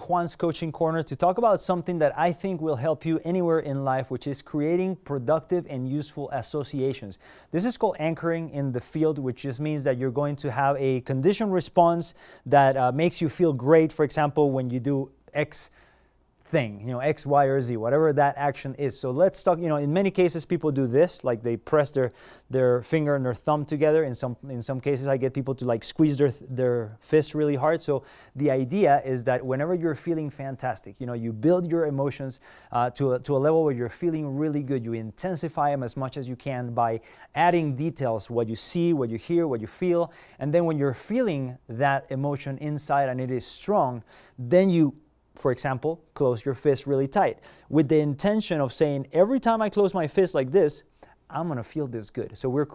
Juan's Coaching Corner to talk about something that I think will help you anywhere in life, which is creating productive and useful associations. This is called anchoring in the field, which just means that you're going to have a conditioned response that makes you feel great. For example, when you do X thing, X, Y, or Z, whatever that action is. So let's talk, in many cases people do this, like they press their finger and their thumb together. In some cases I get people to like squeeze their fist really hard. So the idea is that whenever you're feeling fantastic, you build your emotions to a level where you're feeling really good. You intensify them as much as you can by adding details, what you see, what you hear, what you feel. And then when you're feeling that emotion inside and it is strong, then you, for example, close your fist really tight with the intention of saying, every time I close my fist like this, I'm going to feel this good. So we're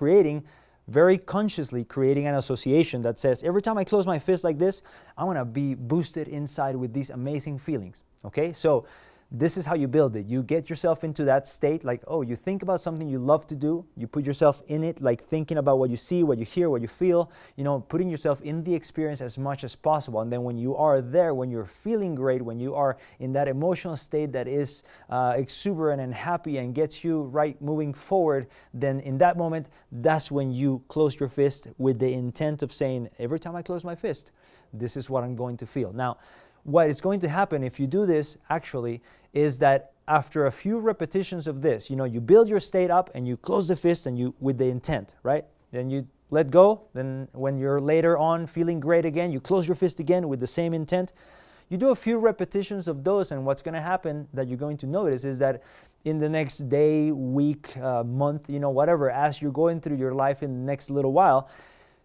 very consciously creating an association that says, every time I close my fist like this, I'm going to be boosted inside with these amazing feelings. Okay, so this is how you build it. You get yourself into that state, like, oh, you think about something you love to do. You put yourself in it, like thinking about what you see, what you hear, what you feel, putting yourself in the experience as much as possible. And then when you are there, when you're feeling great, when you are in that emotional state that is exuberant and happy and gets you right moving forward, then in that moment, that's when you close your fist with the intent of saying, every time I close my fist, this is what I'm going to feel. Now, what is going to happen if you do this actually is that after a few repetitions of this, you build your state up and you close the fist and you with the intent, right? Then you let go. Then when you're later on feeling great again, you close your fist again with the same intent. You do a few repetitions of those, and what's going to happen that you're going to notice is that in the next day, week, month, whatever, as you're going through your life in the next little while,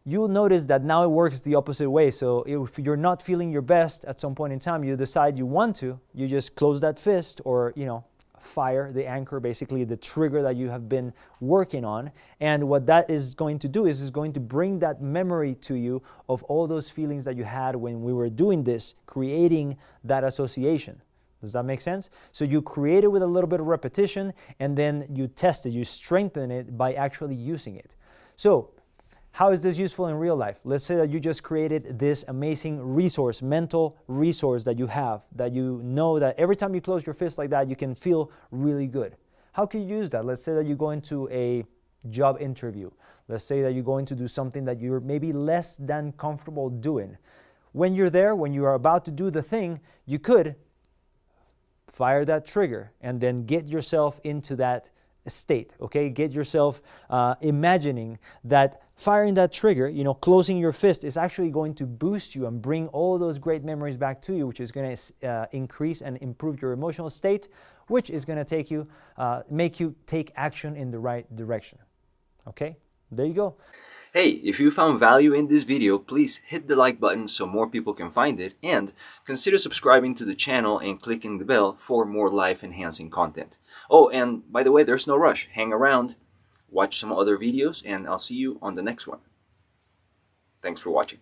you'll notice that now it works the opposite way. So if you're not feeling your best at some point in time, you decide you want to, you just close that fist or, fire the anchor, basically the trigger that you have been working on. And what that is going to do is going to bring that memory to you of all those feelings that you had when we were doing this, creating that association. Does that make sense? So you create it with a little bit of repetition, and then you test it, you strengthen it by actually using it. So how is this useful in real life? Let's say that you just created this amazing resource, mental resource that you have, that you know that every time you close your fist like that, you can feel really good. How can you use that? Let's say that you go into a job interview. Let's say that you're going to do something that you're maybe less than comfortable doing. When you're there, when you are about to do the thing, you could fire that trigger and then get yourself into that state, okay? Get yourself imagining that firing that trigger, closing your fist is actually going to boost you and bring all those great memories back to you, which is going to increase and improve your emotional state, which is going to make you take action in the right direction. Okay? There you go. Hey, if you found value in this video, please hit the like button so more people can find it, and consider subscribing to the channel and clicking the bell for more life-enhancing content. Oh, and by the way, there's no rush. Hang around, watch some other videos, and I'll see you on the next one. Thanks for watching.